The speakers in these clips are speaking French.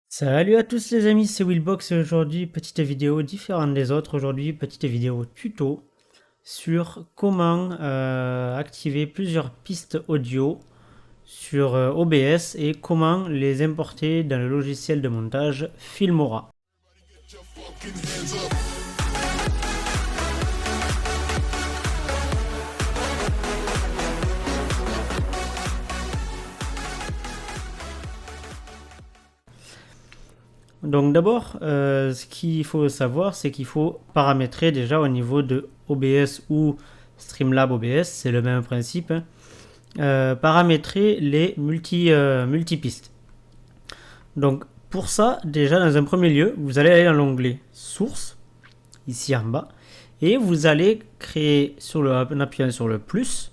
Salut à tous les amis, c'est Willbox et aujourd'hui petite vidéo différente des autres. Aujourd'hui petite vidéo tuto sur comment activer plusieurs pistes audio sur OBS et comment les importer dans le logiciel de montage Filmora. Donc d'abord, ce qu'il faut savoir, c'est qu'il faut paramétrer déjà au niveau de OBS ou Streamlab OBS, c'est le même principe, hein, paramétrer les multipistes. Donc pour ça, déjà dans un premier lieu, vous allez aller dans l'onglet Source, ici en bas, et vous allez créer, en appuyant sur le plus,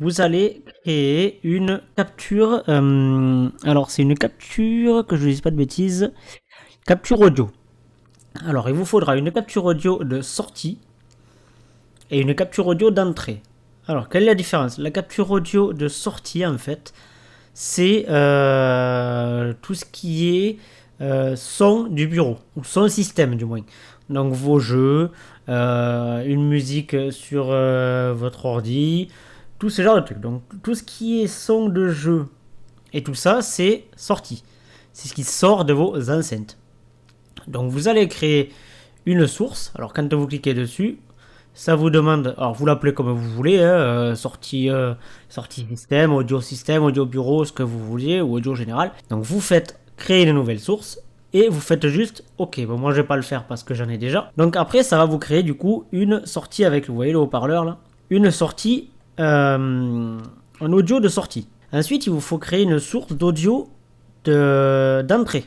vous allez créer une capture. Alors, c'est une capture, que je ne dise pas de bêtises, capture audio. Alors, il vous faudra une capture audio de sortie et une capture audio d'entrée. Alors, quelle est la différence? La capture audio de sortie, en fait, c'est tout ce qui est son du bureau, ou son système du moins. Donc, vos jeux, une musique sur votre ordi, tout ce genre de trucs. Donc tout ce qui est son de jeu et tout ça, c'est sorti. C'est ce qui sort de vos enceintes. Donc vous allez créer une source. Alors quand vous cliquez dessus, ça vous demande, alors vous l'appelez comme vous voulez, hein, sortie système, audio bureau, ce que vous vouliez, ou audio général. Donc vous faites créer une nouvelle source et vous faites juste OK. Bon, moi je vais pas le faire parce que j'en ai déjà. Donc après, ça va vous créer du coup une sortie avec, vous voyez le haut-parleur là, une sortie un audio de sortie. Ensuite, il vous faut créer une source d'audio d'entrée.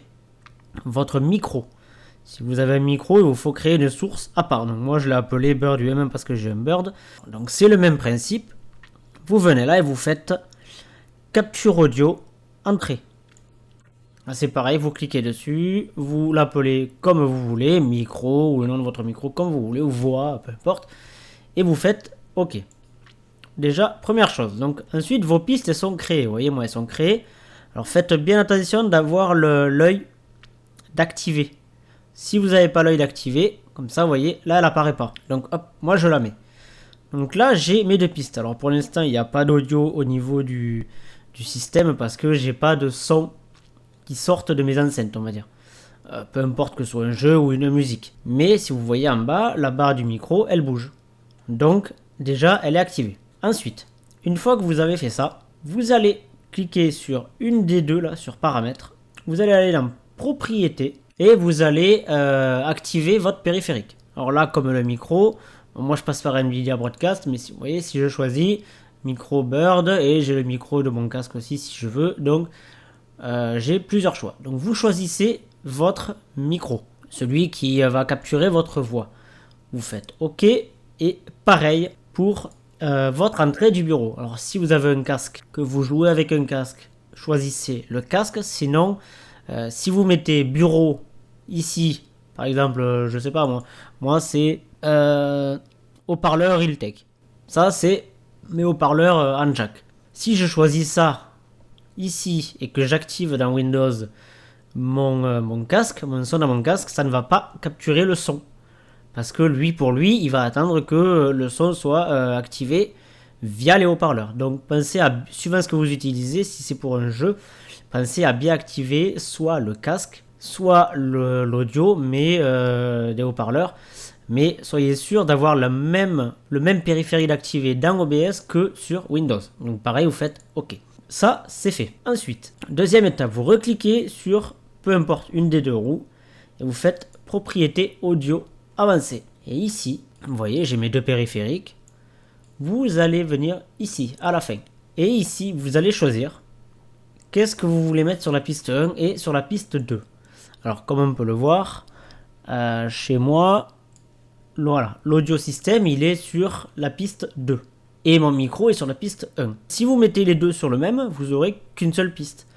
Votre micro. Si vous avez un micro, il vous faut créer une source à part. Donc moi, je l'ai appelé Bird UMM parce que j'ai un Bird. Donc c'est le même principe. Vous venez là et vous faites capture audio entrée. C'est pareil, vous cliquez dessus, vous l'appelez comme vous voulez, micro ou le nom de votre micro comme vous voulez, ou voix, peu importe, et vous faites OK. Déjà, première chose. Donc, ensuite, vos pistes elles sont créées. Vous voyez, moi, elles sont créées. Alors, faites bien attention d'avoir l'œil d'activer. Si vous n'avez pas l'œil d'activer, comme ça, vous voyez, là, elle apparaît pas. Donc, hop, moi, je la mets. Donc là, j'ai mes deux pistes. Alors, pour l'instant, il n'y a pas d'audio au niveau du système parce que j'ai pas de son qui sortent de mes enceintes, on va dire. Peu importe que ce soit un jeu ou une musique. Mais si vous voyez en bas, la barre du micro, elle bouge. Donc, déjà, elle est activée. Ensuite, une fois que vous avez fait ça, vous allez cliquer sur une des deux, là, sur paramètres. Vous allez aller dans propriétés et vous allez activer votre périphérique. Alors là, comme le micro, moi je passe par Nvidia Broadcast, mais si vous voyez, si je choisis micro Bird et j'ai le micro de mon casque aussi si je veux, donc j'ai plusieurs choix. Donc vous choisissez votre micro, celui qui va capturer votre voix. Vous faites OK et pareil pour votre entrée du bureau. Alors si vous avez un casque, que vous jouez avec un casque, choisissez le casque. Sinon, si vous mettez bureau ici, par exemple, je sais pas moi c'est haut-parleur Iltech. Ça c'est mes haut-parleurs en jack. Si je choisis ça ici et que j'active dans Windows mon casque, mon son dans mon casque, ça ne va pas capturer le son. Parce que pour lui, il va attendre que le son soit activé via les haut-parleurs. Donc pensez à, suivant ce que vous utilisez, si c'est pour un jeu, pensez à bien activer soit le casque, soit l'audio, mais des haut-parleurs. Mais soyez sûr d'avoir le même périphérique activé dans OBS que sur Windows. Donc pareil, vous faites OK. Ça, c'est fait. Ensuite, deuxième étape, vous recliquez sur peu importe une des deux roues et vous faites propriété audio avancée. Et ici, vous voyez, j'ai mes deux périphériques. Vous allez venir ici, à la fin. Et ici, vous allez choisir qu'est-ce que vous voulez mettre sur la piste 1 et sur la piste 2. Alors, comme on peut le voir, chez moi, voilà, l'audio système, il est sur la piste 2. Et mon micro est sur la piste 1. Si vous mettez les deux sur le même, vous aurez qu'une seule piste.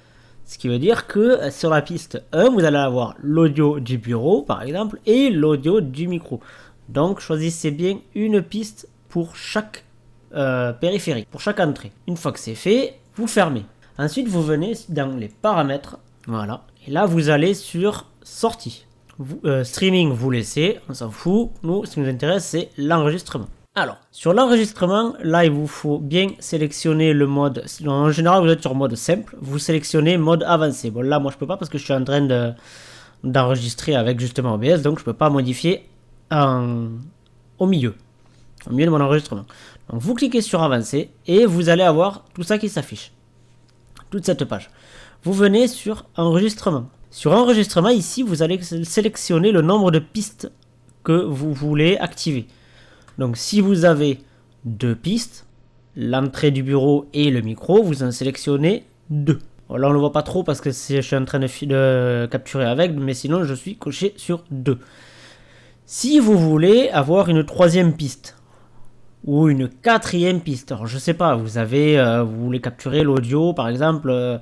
Ce qui veut dire que sur la piste 1, vous allez avoir l'audio du bureau, par exemple, et l'audio du micro. Donc, choisissez bien une piste pour chaque périphérique, pour chaque entrée. Une fois que c'est fait, vous fermez. Ensuite, vous venez dans les paramètres. Voilà. Et là, vous allez sur sortie. Streaming, vous laissez, on s'en fout. Nous, ce qui nous intéresse, c'est l'enregistrement. Alors, sur l'enregistrement, là, il vous faut bien sélectionner le mode. En général, vous êtes sur mode simple. Vous sélectionnez mode avancé. Bon, là, moi, je peux pas parce que je suis en train d'enregistrer avec justement OBS, donc je peux pas modifier au milieu de mon enregistrement. Donc, vous cliquez sur avancé et vous allez avoir tout ça qui s'affiche. Toute cette page. Vous venez sur enregistrement. Sur enregistrement, ici, vous allez sélectionner le nombre de pistes que vous voulez activer. Donc, si vous avez 2 pistes, l'entrée du bureau et le micro, vous en sélectionnez 2. Bon, là, on ne le voit pas trop parce que je suis en train de capturer avec, mais sinon, je suis coché sur 2. Si vous voulez avoir une 3e piste, ou une 4e piste. Alors, je sais pas, vous voulez capturer l'audio, par exemple,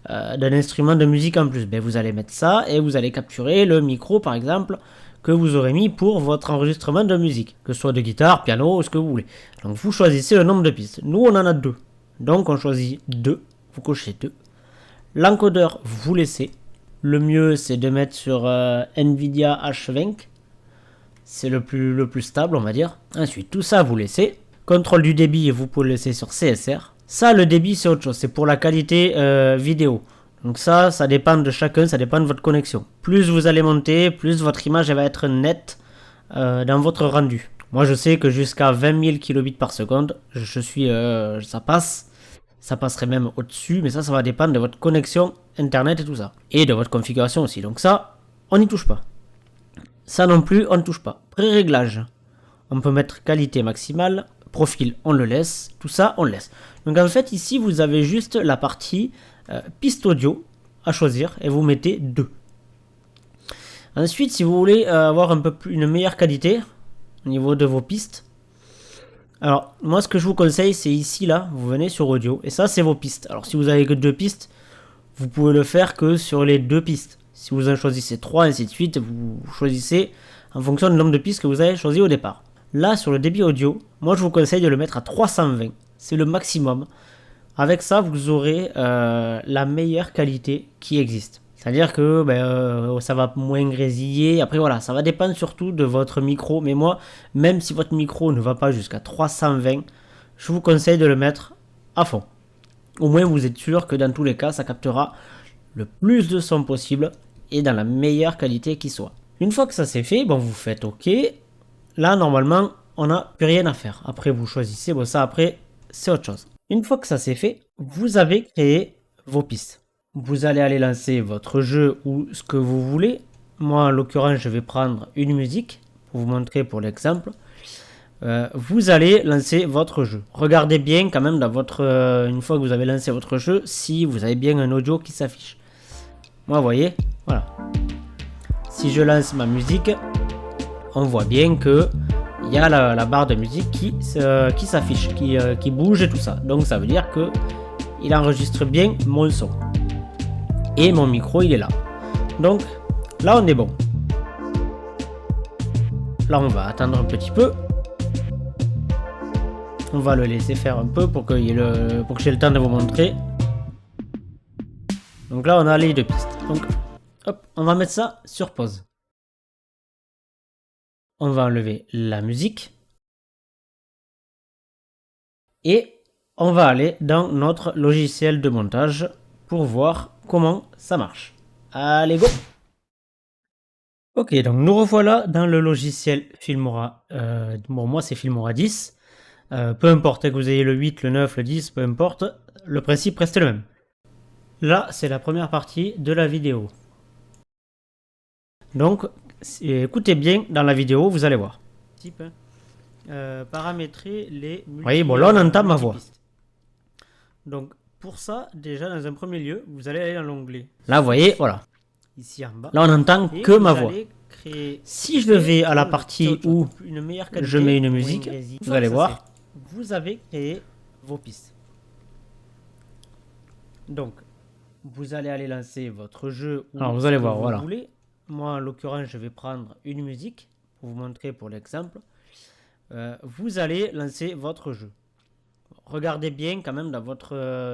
d'un instrument de musique en plus. Ben, vous allez mettre ça et vous allez capturer le micro, par exemple, que vous aurez mis pour votre enregistrement de musique. Que ce soit de guitare, piano, ou ce que vous voulez. Donc, vous choisissez le nombre de pistes. Nous, on en a 2. Donc, on choisit 2. Vous cochez 2. L'encodeur, vous laissez. Le mieux, c'est de mettre sur NVIDIA H20. C'est le plus stable, on va dire. Ensuite, tout ça, vous laissez. Contrôle du débit, vous pouvez le laisser sur CSR. Ça, le débit, c'est autre chose. C'est pour la qualité vidéo. Donc ça dépend de chacun, ça dépend de votre connexion. Plus vous allez monter, plus votre image elle va être nette dans votre rendu. Moi, je sais que jusqu'à 20 000 kilobits par seconde, ça passe. Ça passerait même au-dessus, mais ça va dépendre de votre connexion Internet et tout ça. Et de votre configuration aussi. Donc ça, on n'y touche pas. Ça non plus, on ne touche pas. Pré-réglage. On peut mettre qualité maximale. Profil, on le laisse. Tout ça, on le laisse. Donc en fait, ici, vous avez juste la partie piste audio à choisir. Et vous mettez 2. Ensuite, si vous voulez avoir une meilleure qualité au niveau de vos pistes. Alors, moi, ce que je vous conseille, c'est ici, là. Vous venez sur audio. Et ça, c'est vos pistes. Alors, si vous avez que 2 pistes, vous pouvez le faire que sur les 2 pistes. Si vous en choisissez 3, ainsi de suite, vous choisissez en fonction du nombre de pistes que vous avez choisi au départ. Là, sur le débit audio, moi je vous conseille de le mettre à 320. C'est le maximum. Avec ça, vous aurez la meilleure qualité qui existe. C'est-à-dire que ça va moins grésiller. Après voilà, ça va dépendre surtout de votre micro. Mais moi, même si votre micro ne va pas jusqu'à 320, je vous conseille de le mettre à fond. Au moins, vous êtes sûr que dans tous les cas, ça captera le plus de son possible et dans la meilleure qualité qui soit. Une fois que ça c'est fait, vous faites OK. Là, normalement, on n'a plus rien à faire. Après, vous choisissez. Bon, ça, après, c'est autre chose. Une fois que ça c'est fait, vous avez créé vos pistes. Vous allez aller lancer votre jeu ou ce que vous voulez. Moi, en l'occurrence, je vais prendre une musique pour vous montrer pour l'exemple. Vous allez lancer votre jeu. Regardez bien quand même dans une fois que vous avez lancé votre jeu, si vous avez bien un audio qui s'affiche. Moi, vous voyez, voilà. Si je lance ma musique, on voit bien que il y a la barre de musique qui s'affiche, qui bouge et tout ça. Donc ça veut dire que il enregistre bien mon son. Et mon micro, il est là. Donc là, on est bon. Là, on va attendre un petit peu. On va le laisser faire un peu pour que j'ai le temps de vous montrer. Donc là, on a les 2 pistes. Donc, hop, on va mettre ça sur pause. On va enlever la musique. Et on va aller dans notre logiciel de montage pour voir comment ça marche. Allez, go! Ok, donc nous revoilà dans le logiciel Filmora. Moi, c'est Filmora 10. Peu importe que vous ayez le 8, le 9, le 10, peu importe. Le principe reste le même. Là, c'est la première partie de la vidéo. Donc, écoutez bien dans la vidéo, vous allez voir. Paramétrer les multi. Oui, bon, là, on entend ma voix. Donc, pour ça, déjà, dans un premier lieu, vous allez aller dans l'onglet. Là, vous voyez, voilà. Ici en bas. Là, on n'entend que ma voix. Si je vais à la partie où je mets une musique, vous allez voir. Vous avez créé vos pistes. Donc, vous allez aller lancer votre jeu. Alors, vous allez voir, voilà. Moi, en l'occurrence, je vais prendre une musique pour vous montrer pour l'exemple. Vous allez lancer votre jeu. Regardez bien quand même dans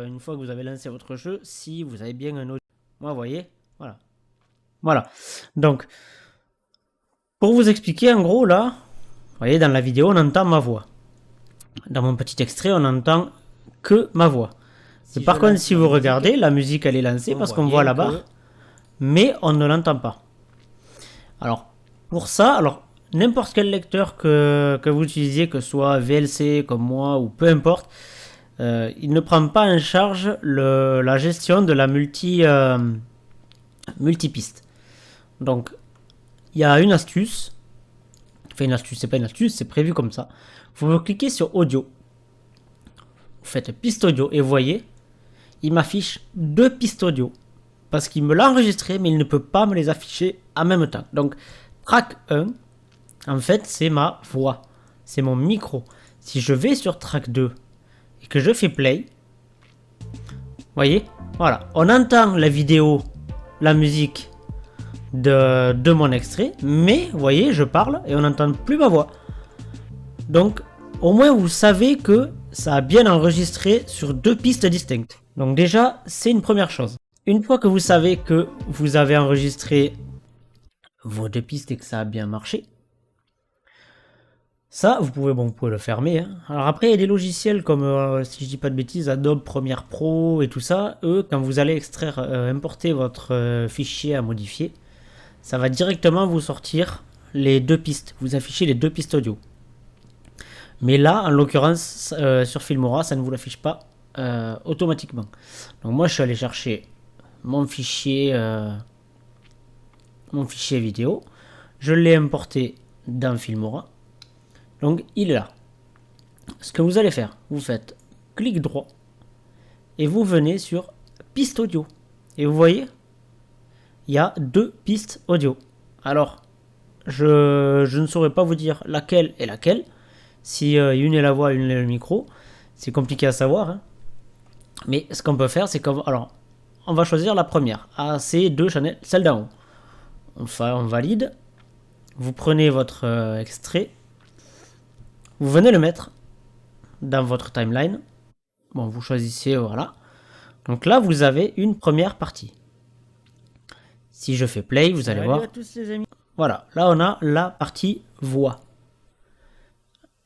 une fois que vous avez lancé votre jeu, si vous avez bien un audio. Moi, vous voyez, Voilà. Donc, pour vous expliquer, en gros, là, vous voyez, dans la vidéo, on entend ma voix. Dans mon petit extrait, on n'entend que ma voix. Mais par contre, si vous regardez, la musique, elle est lancée parce qu'on voit la barre, mais on ne l'entend pas. Alors, pour ça, alors n'importe quel lecteur que vous utilisiez, que ce soit VLC comme moi ou peu importe, il ne prend pas en charge la gestion de la multipiste. Donc, il y a une astuce. Enfin, une astuce, c'est pas une astuce, c'est prévu comme ça. Vous cliquez sur audio. Vous faites piste audio et vous voyez, il m'affiche 2 pistes audio. Parce qu'il me l'a enregistré, mais il ne peut pas me les afficher en même temps. Donc, track 1, en fait, c'est ma voix. C'est mon micro. Si je vais sur track 2 et que je fais play, vous voyez, voilà, on entend la vidéo, la musique de mon extrait, mais vous voyez, je parle et on n'entend plus ma voix. Donc, au moins, vous savez que ça a bien enregistré sur 2 pistes distinctes. Donc déjà, c'est une première chose. Une fois que vous savez que vous avez enregistré vos 2 pistes et que ça a bien marché, ça, vous pouvez le fermer. Hein. Alors après, il y a des logiciels comme, si je dis pas de bêtises, Adobe Premiere Pro et tout ça. Eux, quand vous allez extraire, importer votre fichier à modifier, ça va directement vous sortir les 2 pistes. Vous affichez les 2 pistes audio. Mais là, en l'occurrence, sur Filmora, ça ne vous l'affiche pas automatiquement. Donc moi, je suis allé chercher mon fichier vidéo. Je l'ai importé dans Filmora. Donc, il est là. Ce que vous allez faire, vous faites clic droit et vous venez sur piste audio. Et vous voyez, il y a 2 pistes audio. Alors, je ne saurais pas vous dire laquelle est laquelle. Si une est la voix, une est le micro, c'est compliqué à savoir. Hein. Mais ce qu'on peut faire, c'est qu'on on va choisir la première. AC2 Channel, celle d'en haut. On valide. Vous prenez votre extrait. Vous venez le mettre dans votre timeline. Bon, vous choisissez, voilà. Donc là, vous avez une première partie. Si je fais play, vous allez voir. À tous les amis. Voilà, là on a la partie voix.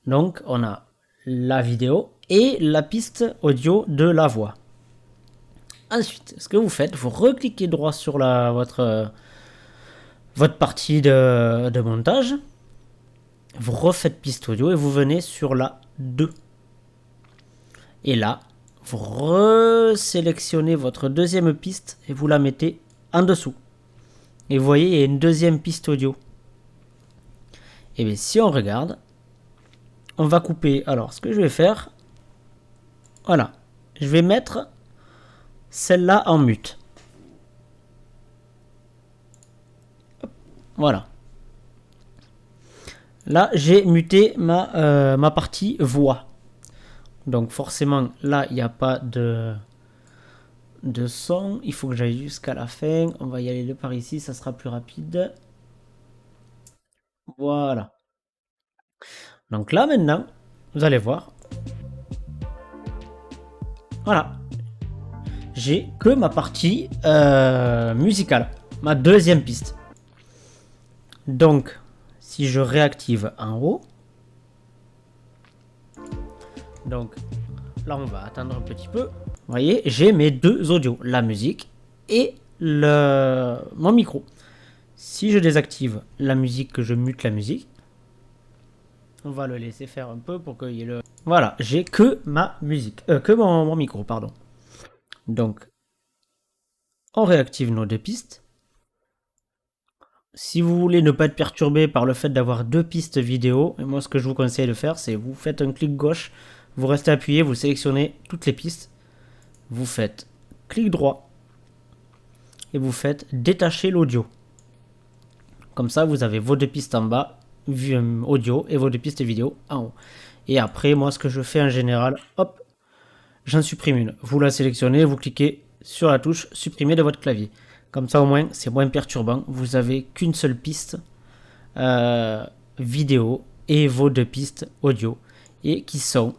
Donc on a la vidéo et la piste audio de la voix. Ensuite, ce que vous faites, vous recliquez droit sur votre partie de montage. Vous refaites piste audio et vous venez sur la 2. Et là, vous resélectionnez votre deuxième piste et vous la mettez en dessous. Et vous voyez, il y a une deuxième piste audio. Et bien si on regarde, on va couper. Alors, ce que je vais faire, voilà, je vais mettre celle-là en mute. Hop, voilà. Là, j'ai muté ma partie voix. Donc forcément, là, il n'y a pas de son. Il faut que j'aille jusqu'à la fin. On va y aller de par ici, ça sera plus rapide. Voilà. Donc là, maintenant, vous allez voir. Voilà. J'ai que ma partie musicale. Ma deuxième piste. Donc, si je réactive en haut. Donc, là, on va attendre un petit peu. Vous voyez, j'ai mes 2 audios. La musique et mon micro. Si je désactive la musique, que je mute la musique. On va le laisser faire un peu pour qu'il y ait le... Voilà, j'ai que ma musique. Que mon micro, pardon. Donc, on réactive nos 2 pistes. Si vous voulez ne pas être perturbé par le fait d'avoir 2 pistes vidéo, et moi ce que je vous conseille de faire, c'est vous faites un clic gauche, vous restez appuyé, vous sélectionnez toutes les pistes, vous faites clic droit, et vous faites détacher l'audio. Comme ça, vous avez vos 2 pistes en bas, audio, et vos 2 pistes vidéo en haut. Et après, moi ce que je fais en général, hop, j'en supprime une. Vous la sélectionnez, vous cliquez sur la touche supprimer de votre clavier. Comme ça au moins c'est moins perturbant. Vous avez qu'une seule piste vidéo et vos 2 pistes audio et qui sont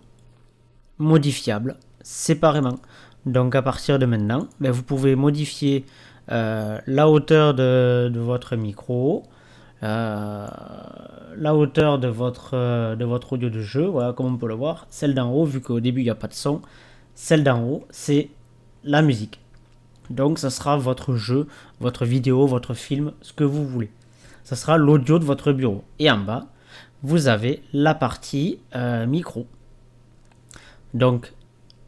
modifiables séparément. Donc à partir de maintenant, vous pouvez modifier la hauteur de votre micro, la hauteur de votre audio de jeu, voilà, comme on peut le voir. Celle d'en haut, vu qu'au début il n'y a pas de son, celle d'en haut, c'est la musique. Donc ça sera votre jeu, votre vidéo, votre film, ce que vous voulez. Ça sera l'audio de votre bureau. Et en bas, vous avez la partie micro. Donc,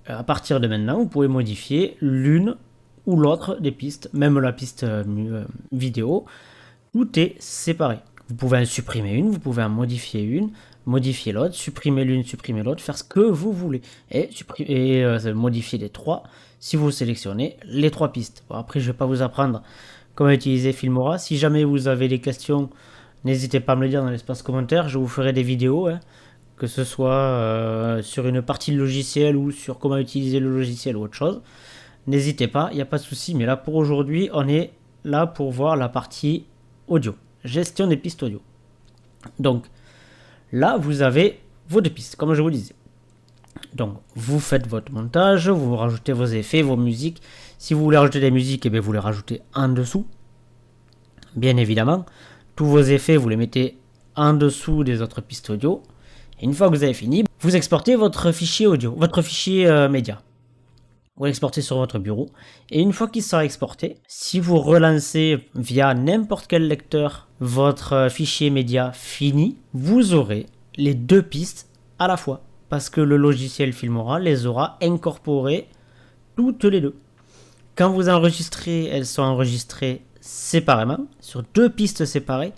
à partir de maintenant, vous pouvez modifier l'une ou l'autre des pistes, même la piste vidéo. Tout est séparé. Vous pouvez en supprimer une, vous pouvez en modifier une, modifier l'autre, supprimer l'une, supprimer l'autre, faire ce que vous voulez. Et modifier les trois si vous sélectionnez les trois pistes. Bon, après, je ne vais pas vous apprendre comment utiliser Filmora. Si jamais vous avez des questions, n'hésitez pas à me le dire dans l'espace commentaire. Je vous ferai des vidéos, que ce soit sur une partie de logiciel ou sur comment utiliser le logiciel ou autre chose. N'hésitez pas, il n'y a pas de souci. Mais là, pour aujourd'hui, on est là pour voir la partie audio. Gestion des pistes audio. Donc, là, vous avez vos deux pistes, comme je vous disais. Donc, vous faites votre montage, vous rajoutez vos effets, vos musiques. Si vous voulez rajouter des musiques, eh bien, vous les rajoutez en dessous. Bien évidemment, tous vos effets, vous les mettez en dessous des autres pistes audio. Et une fois que vous avez fini, vous exportez votre fichier audio, votre fichier média. Vous l'exportez sur votre bureau. Et une fois qu'il sera exporté, si vous relancez via n'importe quel lecteur votre fichier média fini, vous aurez les deux pistes à la fois. Parce que le logiciel Filmora les aura incorporées toutes les deux. Quand vous enregistrez, elles sont enregistrées séparément, sur deux pistes séparées.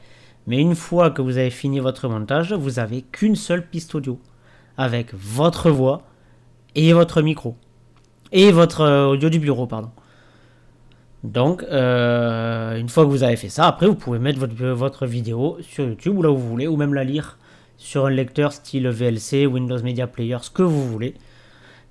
Mais une fois que vous avez fini votre montage, vous n'avez qu'une seule piste audio. Avec votre voix et votre micro. Et votre audio du bureau, pardon. Donc, une fois que vous avez fait ça, après vous pouvez mettre votre vidéo sur YouTube ou là où vous voulez, ou même la lire sur un lecteur style VLC, Windows Media Player, ce que vous voulez.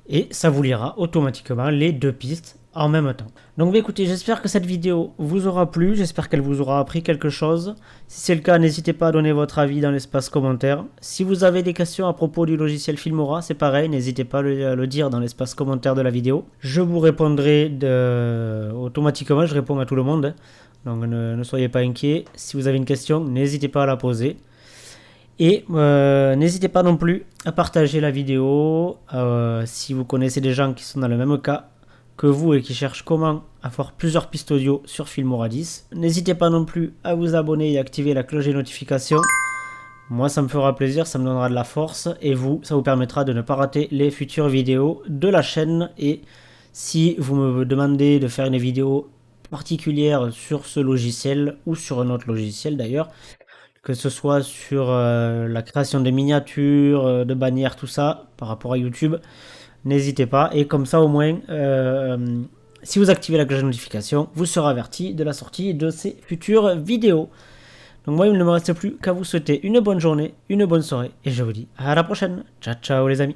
Et ça vous lira automatiquement les deux pistes en même temps. Donc écoutez, j'espère que cette vidéo vous aura plu, j'espère qu'elle vous aura appris quelque chose. Si c'est le cas, n'hésitez pas à donner votre avis dans l'espace commentaire. Si vous avez des questions à propos du logiciel Filmora, c'est pareil, n'hésitez pas à le dire dans l'espace commentaire de la vidéo. Je vous répondrai automatiquement, je réponds à tout le monde. Donc ne soyez pas inquiets, si vous avez une question, n'hésitez pas à la poser. Et n'hésitez pas non plus à partager la vidéo si vous connaissez des gens qui sont dans le même cas que vous et qui cherchent comment avoir plusieurs pistes audio sur Filmora 10. N'hésitez pas non plus à vous abonner et activer la cloche des notifications. Moi, ça me fera plaisir, ça me donnera de la force. Et vous, ça vous permettra de ne pas rater les futures vidéos de la chaîne. Et si vous me demandez de faire une vidéo particulière sur ce logiciel ou sur un autre logiciel d'ailleurs, que ce soit sur la création des miniatures, de bannières, tout ça, par rapport à YouTube, n'hésitez pas. Et comme ça, au moins, si vous activez la cloche de notification, vous serez averti de la sortie de ces futures vidéos. Donc moi, il ne me reste plus qu'à vous souhaiter une bonne journée, une bonne soirée, et je vous dis à la prochaine. Ciao, ciao les amis.